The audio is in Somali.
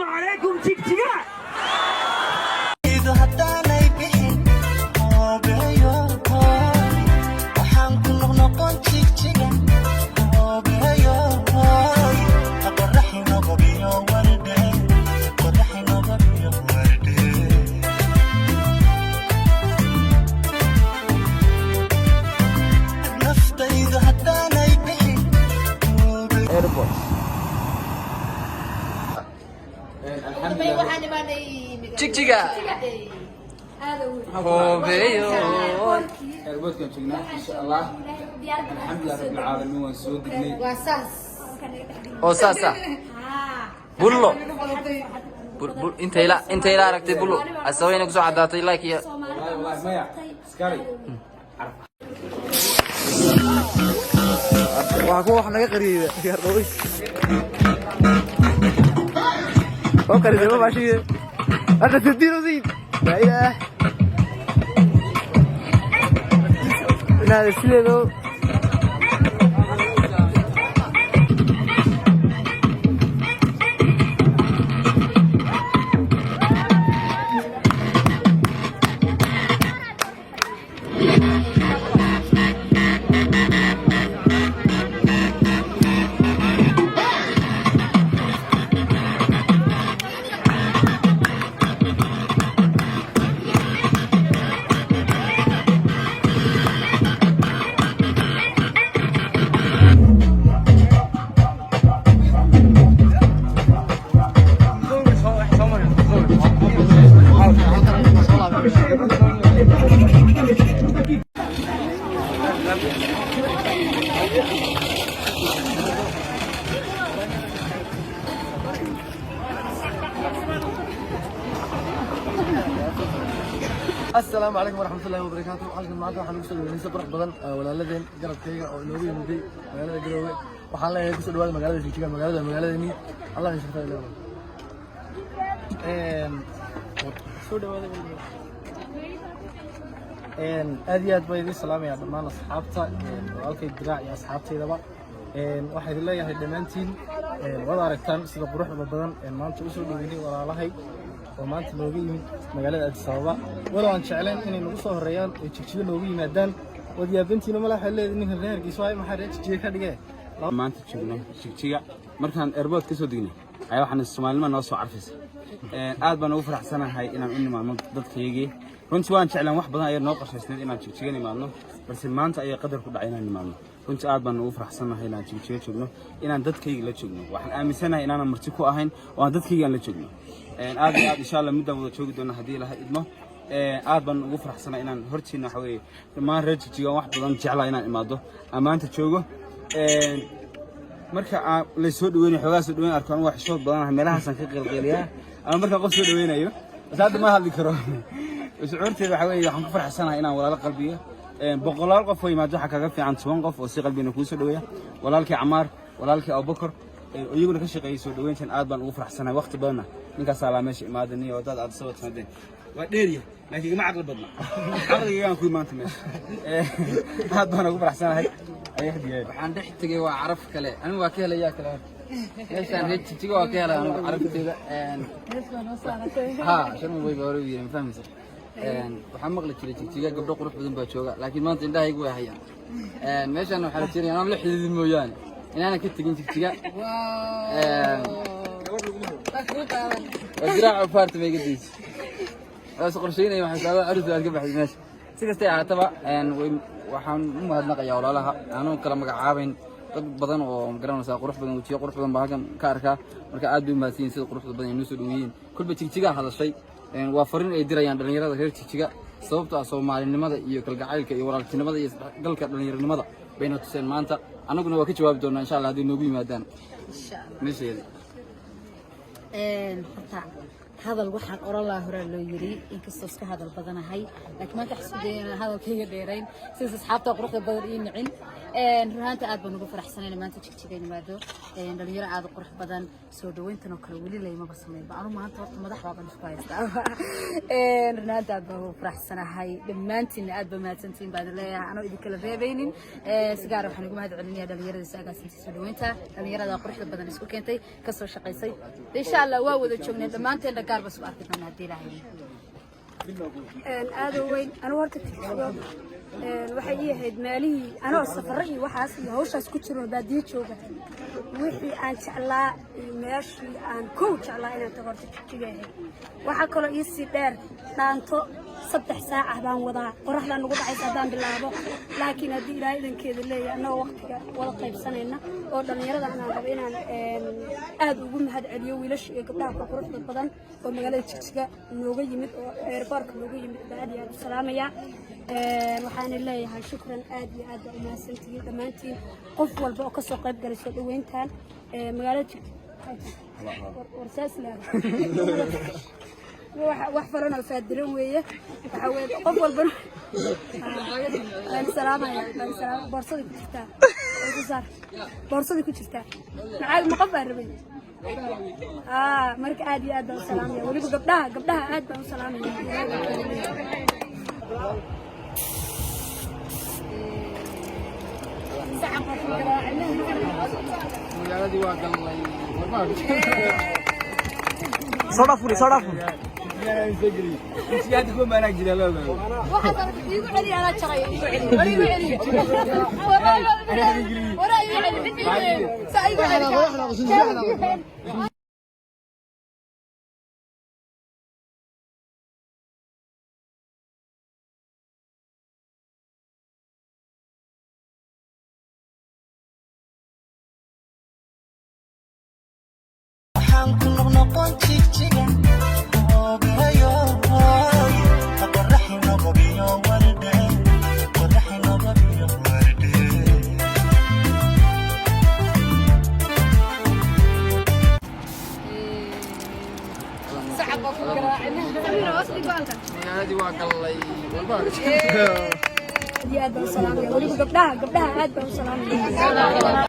عليكم جيجيجا جيجيجا هوبيو البوت كان شغلنا ان شاء الله الحمد لله رب العالمين وسود دقني وساسا بولو انت لا aragtay bulo asawayna ku soo cadaatay like ya والله مايا سكاري wax naga qariyo yar dhaway oo qariyo ma shi hada tidiro zid ya nada sideedo السلام عليكم ورحمة الله وبركاته. حلقة معكم حنوصل لنسا برح بدن ولا لدين قرب كيغا أو نوري مدي مقالة قروي وحالا يكسر دوال مقالة جيجيجا مقالة مي الله يشرفها إليه أديات بايدي سلام يا دمان أصحابتا وعلكي الدراع يا أصحابتي دبا waxay leeyahay dhamaantiin wada aragtaan sida quruxda badan maanta u soo dhaweeyay walaalahay oo maanta looga yimid magaalada Addis Ababa walaal aan jeclayn inay nagu soo horeeyaan oo jigjiga looga yimaadaan wadiyaabantiina ma laha leeyahay ninka reerkiisa ay maxay jigjiga ka dhigay maanta joogno jigjiga markaan airport ka soo degnay ayaa waxaan Soomaalima noo soo carfisay aad baan ugu faraxsanahay inaan u nimaadno dadkaygii runtii waan jeclaan wax badan ayaa noo qorshaysnay inaan jigjiga nimaadno balse maanta ayaa qadar ku dhacay inaan nimaadno runtii aad baan ugu faraxsanahay inaan jigjiga joogno inaan dadkayga la joogno waxaan aaminsanahay inaan marti ku ahayn oo aan dadkayga la joogno aad insha Allah midda wada joogi doona hadii la idmo aad baan ugu faraxsanahay inaan hortiina waxa weeye dhammaan reer jigjiga wax badan jeclaa inaan imaado amaanta joogo marka la soo dhaweeyay xogaas soo dhaweyn arkaan wax shood badan meelahaas ka qilqiliyaa ama marka qof soo dhaweynayo saad ma hadli karo shucuurteeda waxa weeye waxaan ku faraxsanahay inaan walaalo qalbiga boqolaal qof oo yimaado waxa kaga fiican 10 qof oo si qalbina ku soo dhaweeya walaalkii Camaar walaalkii Abubakar iyaguna ka shaqeeyay soo dhaweyntan aad baan ugu faraxsanahay waqti badan ninka salaam meesha imaadaniyo dad aad soo taadeen waa dheeriya laakiin ma aqal badna aqligaan ku imaanta meesha aad baan ugu faraxsanahay ayay waxaan dhex tagay waa caraf kale anigu waa ka helayaa kale meeshaan reer jigjiga waa ka helaa anigu carafteeda ha shan way baa hore ma fahmaysaa waxaan maqli jiray jigjiga gabdho qurux badan baa jooga laakiin maanta indhahaygu way hayaan meeshaan waxaa la jiray anaan la xidhiidin mooyaane inaana ka tagin jigjiga وزراعة فارت ما يقديش بس قرشين أيوة حسابه عرض أركب بحد ماشي سكستي عتبة وحن مو هاد نقيا ولا لها أنا كلام مقعابين بدن ومقرن سا قرف بدن وشيء قرف بدن بهاكم كاركا مركا عادوا ماسين سيد قرف بدن ينوسدوين كل بتشجع هذا الشيء وافرين يدريان دلنيرة غير تشجع صوبته Soomaali nimada iyo kalgacaylka iyo walaaltinimada iyo dalka dhalinyaranimada bayna tuseen maanta anaguna waa ka jawaabi doonaa insha Allah hadii noogu yimaadaan insha Allah meesheeda horta هذا الواحد أرى الله هرا لو يري إنك استسقى هذا البدن هاي لكن ما تحسدين هذا الكي ديرين سيس أصحاب تقرأ البدرين عين رهانت أدب نقول فرح سنة لما أنت تشتغلين مادو اللي يرى عاد قرح بدن سودوين تنوكل ولي لي ما بسمين بعرف ما أنت ما دحوا بنش كويس رهانت أدب فرح سنة هاي لما أنت أدب ما تنتين بعد اللي أنا إذا كل بينين سجارة وحنا نقول هذا علني هذا اللي يرى ساقة سنتي سودوين تا اللي يرى قرح البدن اسكو كنتي كسر شقيسي إن شاء الله واو ذا شغلنا لما أنت اللي قارب سؤال كنا هدي لهاي هذا وين أنا ورت waxay ahayd maalihii anoo safaray waxaas iyo hawshaas ku jiro baadiyo jooga wixii aan jeclaa meeshii aan ku jeclaa inaan tabarto jigeeyay waxa kale ii si dheer dhaanto 3 saac baan wadaa qoraxda nagu dhacaysa hadaan bilaabo laakiin hadii ilaahay idankeeda leeyahay anoo waqtiga wada qaybsanayna oo dhalinyarada aan rabo inaan aad ugu mahad celiyo wiilasha iyo gabdhaha quruxda badan oo magaalada Jigjiga nooga yimid oo airportka nooga yimid baad iyo aad salaamaya waxaan leeyahay shukran aad iyo aad u mahadsantihiin dhamaantiin qof walba oo ka soo qayb galay soo dhaweyntan magaalada Jigjiga warsaas wax farana faadiran weeye waxa weeye qof walba salaamaya boorsada ku jirta boorsada ku jirta macaan ma qof arbay marka aad iyo aad u salaamaya waliba gabdhaha aad baan u salaamaya magaaladii waa galnay soda furi siyaad ku maana jira loo waxaad aragtay igu celi ana jaray igu celi wara igu celi sa igu celi magaaladii waa galnay aad baan u salaamaya waliba gabdhaha aad baan u salaamaya